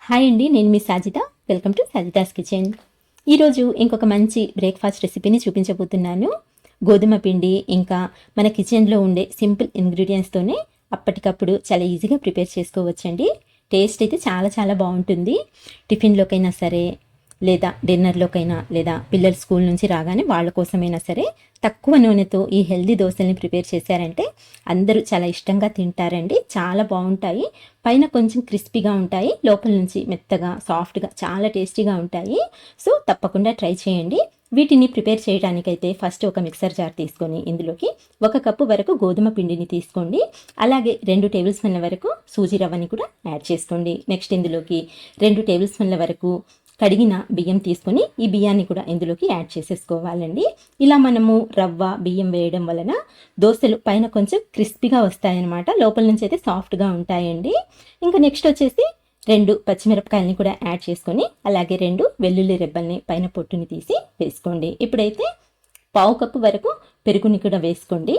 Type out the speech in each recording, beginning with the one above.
Hi అండి, నేను మీ Sajitha. Welcome to Sajitha's kitchen. ఈరోజు ఇంకొక మంచి బ్రేక్ఫాస్ట్ రెసిపీని చూపించబోతున్నాను. గోధుమ పిండి ఇంకా మన కిచెన్లో ఉండే సింపుల్ ఇంగ్రీడియంట్స్తోనే అప్పటికప్పుడు చాలా ఈజీగా ప్రిపేర్ చేసుకోవచ్చండి. టేస్ట్ అయితే చాలా చాలా బాగుంటుంది. టిఫిన్లోకైనా సరే, లేదా డిన్నర్లోకైనా, లేదా పిల్లలు స్కూల్ నుంచి రాగానే వాళ్ళ కోసమైనా సరే తక్కువ నూనెతో ఈ హెల్దీ దోశల్ని ప్రిపేర్ చేశారంటే అందరూ చాలా ఇష్టంగా తింటారండి. చాలా బాగుంటాయి. పైన కొంచెం క్రిస్పీగా ఉంటాయి, లోపల నుంచి మెత్తగా సాఫ్ట్గా చాలా టేస్టీగా ఉంటాయి. సో తప్పకుండా ట్రై చేయండి. వీటిని ప్రిపేర్ చేయడానికైతే ఫస్ట్ ఒక మిక్సర్ జార్ తీసుకొని ఇందులోకి 1 కప్పు వరకు గోధుమ పిండిని తీసుకోండి. అలాగే 2 టేబుల్ స్పూన్ల వరకు సూజీ రవ్వని కూడా యాడ్ చేసుకోండి. నెక్స్ట్ ఇందులోకి 2 టేబుల్ స్పూన్ల వరకు కడిగిన బియ్యం తీసుకొని ఈ బియ్యాన్ని కూడా ఇందులోకి యాడ్ చేసేసుకోవాలండి. ఇలా మనము రవ్వ బియ్యం వేయడం వలన దోశలు పైన కొంచెం క్రిస్పీగా వస్తాయన్నమాట, లోపల నుంచి అయితే సాఫ్ట్గా ఉంటాయండి. ఇంకా నెక్స్ట్ వచ్చేసి 2 పచ్చిమిరపకాయలని కూడా యాడ్ చేసుకొని, అలాగే 2 వెల్లుల్లి రెబ్బల్ని పైన పొట్టుని తీసి వేసుకోండి. ఇప్పుడైతే 1/2 కప్పు వరకు పెరుగుని కూడా వేసుకోండి.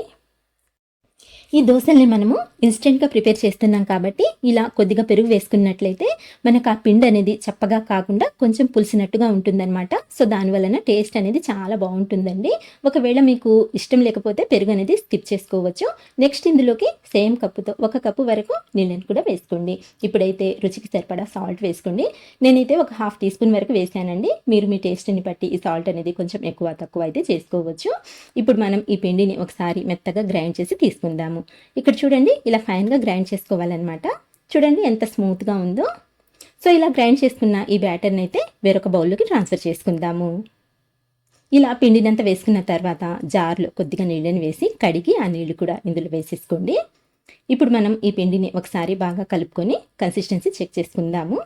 ఈ దోశల్ని మనము ఇన్స్టెంట్గా ప్రిపేర్ చేస్తున్నాం కాబట్టి ఇలా కొద్దిగా పెరుగు వేసుకున్నట్లయితే మనకు ఆ పిండి అనేది చప్పగా కాకుండా కొంచెం పులిసినట్టుగా ఉంటుందన్నమాట. సో దానివలన టేస్ట్ అనేది చాలా బాగుంటుందండి. ఒకవేళ మీకు ఇష్టం లేకపోతే పెరుగు అనేది స్కిప్ చేసుకోవచ్చు. నెక్స్ట్ ఇందులోకి సేమ్ కప్పుతో 1 కప్పు వరకు నీళ్ళని కూడా వేసుకోండి. ఇప్పుడైతే రుచికి సరిపడా సాల్ట్ వేసుకోండి. నేనైతే ఒక 1/2 టీ స్పూన్ వరకు వేసానండి. మీరు మీ టేస్ట్ని బట్టి ఈ సాల్ట్ అనేది కొంచెం ఎక్కువ తక్కువ అయితే చేసుకోవచ్చు. ఇప్పుడు మనం ఈ పిండిని ఒకసారి మెత్తగా గ్రైండ్ చేసి తీసుకుందాము. ఇక్కడ చూడండి, ఇలా ఫైన్గా గ్రైండ్ చేసుకోవాలన్నమాట. చూడండి ఎంత స్మూత్గా ఉందో. సో ఇలా గ్రైండ్ చేసుకున్న ఈ బ్యాటర్ని అయితే వేరొక బౌల్లోకి ట్రాన్స్ఫర్ చేసుకుందాము. ఇలా పిండినంతా వేసుకున్న తర్వాత జార్లో కొద్దిగా నీళ్ళని వేసి కడిగి ఆ నీళ్లు కూడా ఇందులో వేసేసుకోండి. ఇప్పుడు మనం ఈ పిండిని ఒకసారి బాగా కలుపుకొని కన్సిస్టెన్సీ చెక్ చేసుకుందాము.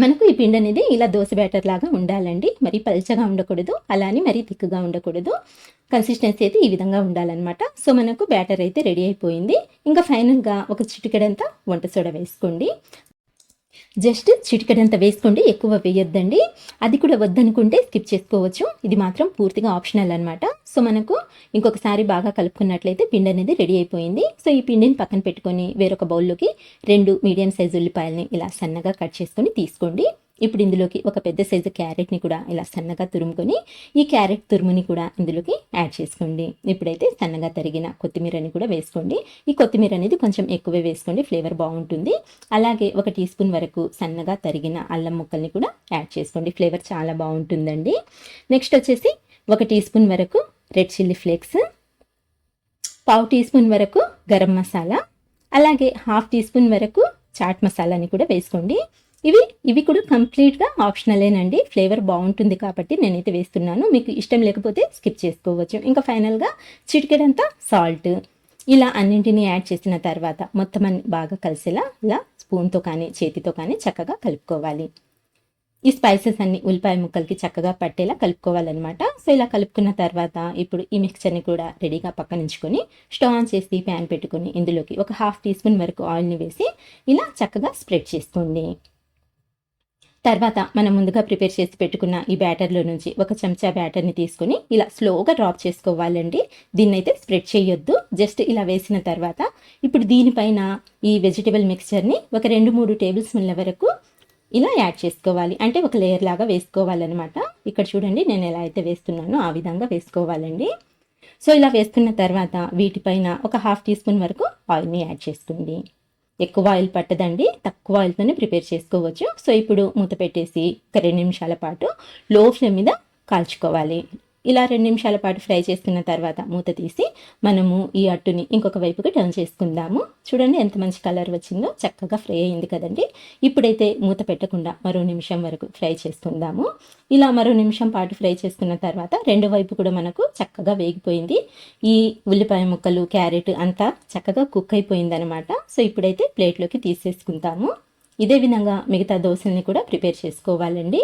మనకు ఈ పిండి అనేది ఇలా దోశ బ్యాటర్ లాగా ఉండాలండి. మరి పల్చగా ఉండకూడదు, అలానే మరీ థిక్గా ఉండకూడదు. కన్సిస్టెన్సీ అయితే ఈ విధంగా ఉండాలన్నమాట. సో మనకు బ్యాటర్ అయితే రెడీ అయిపోయింది. ఇంకా ఫైనల్గా ఒక చిటికెడంతా వంట సోడా వేసుకోండి. జస్ట్ చిటికెడంత వేసుకోండి, ఎక్కువ వేయొద్దండి. అది కూడా వద్దనుకుంటే స్కిప్ చేసుకోవచ్చు. ఇది మాత్రం పూర్తిగా ఆప్షనల్ అనమాట. సో మనకు ఇంకొకసారి బాగా కలుపుకున్నట్లయితే పిండి అనేది రెడీ అయిపోయింది. సో ఈ పిండిని పక్కన పెట్టుకొని వేరొక బౌల్లోకి 2 మీడియం సైజు ఉల్లిపాయలని ఇలా సన్నగా కట్ చేసుకొని తీసుకోండి. ఇప్పుడు ఇందులోకి ఒక పెద్ద సైజు క్యారెట్ని కూడా ఇలా సన్నగా తురుముకొని ఈ క్యారెట్ తురుముని కూడా ఇందులోకి యాడ్ చేసుకోండి. ఇప్పుడైతే సన్నగా తరిగిన కొత్తిమీరని కూడా వేసుకోండి. ఈ కొత్తిమీర అనేది కొంచెం ఎక్కువే వేసుకోండి, ఫ్లేవర్ బాగుంటుంది. అలాగే 1 టీ స్పూన్ వరకు సన్నగా తరిగిన అల్లం ముక్కల్ని కూడా యాడ్ చేసుకోండి, ఫ్లేవర్ చాలా బాగుంటుందండి. నెక్స్ట్ వచ్చేసి 1 టీ స్పూన్ వరకు red chilli flakes, 1/2 teaspoon వరకు గరం మసాలా, అలాగే 1/2 టీ స్పూన్ వరకు చాట్ మసాలాని కూడా వేసుకోండి. ఇవి కూడా కంప్లీట్గా ఆప్షనలేనండి. ఫ్లేవర్ బాగుంటుంది కాబట్టి నేనైతే వేస్తున్నాను. మీకు ఇష్టం లేకపోతే స్కిప్ చేసుకోవచ్చు. ఇంకా ఫైనల్గా చిటికెడంతా సాల్ట్. ఇలా అన్నింటినీ యాడ్ చేసిన తర్వాత మొత్తం బాగా కలిసేలా ఇలా స్పూన్తో కానీ చేతితో కానీ చక్కగా కలుపుకోవాలి. ఈ స్పైసెస్ అన్ని ఉల్లిపాయ ముక్కలకి చక్కగా పట్టేలా కలుపుకోవాలన్నమాట. సో ఇలా కలుపుకున్న తర్వాత ఇప్పుడు ఈ మిక్చర్ని కూడా రెడీగా పక్కనుంచుకొని స్టవ్ ఆన్ చేసి ప్యాన్ పెట్టుకొని ఇందులోకి ఒక 1/2 టీ స్పూన్ వరకు ఆయిల్ని వేసి ఇలా చక్కగా స్ప్రెడ్ చేసుకోండి. తర్వాత మనం ముందుగా ప్రిపేర్ చేసి పెట్టుకున్న ఈ బ్యాటర్లో నుంచి 1 చెంచా బ్యాటర్ని తీసుకొని ఇలా స్లోగా డ్రాప్ చేసుకోవాలండి. దీన్నైతే స్ప్రెడ్ చేయొద్దు. జస్ట్ ఇలా వేసిన తర్వాత ఇప్పుడు దీనిపైన ఈ వెజిటబుల్ మిక్స్చర్ని ఒక 2-3 టేబుల్ స్పూన్ల వరకు ఇలా యాడ్ చేసుకోవాలి. అంటే ఒక లేయర్ లాగా వేసుకోవాలన్నమాట. ఇక్కడ చూడండి, నేను ఎలా అయితే వేస్తున్నానో ఆ విధంగా వేసుకోవాలండి. సో ఇలా వేసుకున్న తర్వాత వీటిపైన ఒక 1/2 టీ స్పూన్ వరకు ఆయిల్ని యాడ్ చేసుకోండి. ఎక్కువ ఆయిల్ పట్టదండి, తక్కువ ఆయిల్తోనే ప్రిపేర్ చేసుకోవచ్చు. సో ఇప్పుడు మూత పెట్టేసి ఒక 2 నిమిషాల పాటు లో ఫ్లేమ్ మీద కాల్చుకోవాలి. ఇలా 2 నిమిషాల పాటు ఫ్రై చేసుకున్న తర్వాత మూత తీసి మనము ఈ అట్టుని ఇంకొక వైపుకి టర్న్ చేసుకుందాము. చూడండి ఎంత మంచి కలర్ వచ్చిందో, చక్కగా ఫ్రై అయింది కదండి. ఇప్పుడైతే మూత పెట్టకుండా మరో నిమిషం వరకు ఫ్రై చేసుకుందాము. ఇలా మరో నిమిషం పాటు ఫ్రై చేసుకున్న తర్వాత రెండో వైపు కూడా మనకు చక్కగా వేగిపోయింది. ఈ ఉల్లిపాయ ముక్కలు క్యారెట్ అంతా చక్కగా కుక్ అయిపోయింది అనమాట. సో ఇప్పుడైతే ప్లేట్లోకి తీసేసుకుంటాము. ఇదే విధంగా మిగతా దోశల్ని కూడా ప్రిపేర్ చేసుకోవాలండి.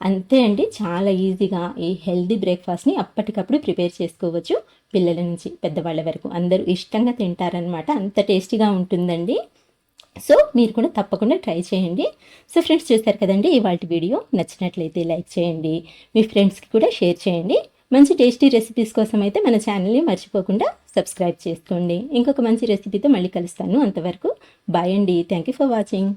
అంతే అండి, చాలా ఈజీగా ఈ హెల్దీ బ్రేక్ఫాస్ట్ని అప్పటికప్పుడు ప్రిపేర్ చేసుకోవచ్చు. పిల్లల నుంచి పెద్దవాళ్ళ వరకు అందరూ ఇష్టంగా తింటారనమాట, అంత టేస్టీగా ఉంటుందండి. సో మీరు కూడా తప్పకుండా ట్రై చేయండి. సో ఫ్రెండ్స్, చూస్తారు కదండి ఇవాల్టి వీడియో. నచ్చినట్లయితే లైక్ చేయండి, మీ ఫ్రెండ్స్కి కూడా షేర్ చేయండి. మంచి టేస్టీ రెసిపీస్ కోసం అయితే మన ఛానల్ని మర్చిపోకుండా సబ్స్క్రైబ్ చేసుకోండి. ఇంకొక మంచి రెసిపీతో మళ్ళీ కలుస్తాను. అంతవరకు బాయ్ అండి. Thank you for watching.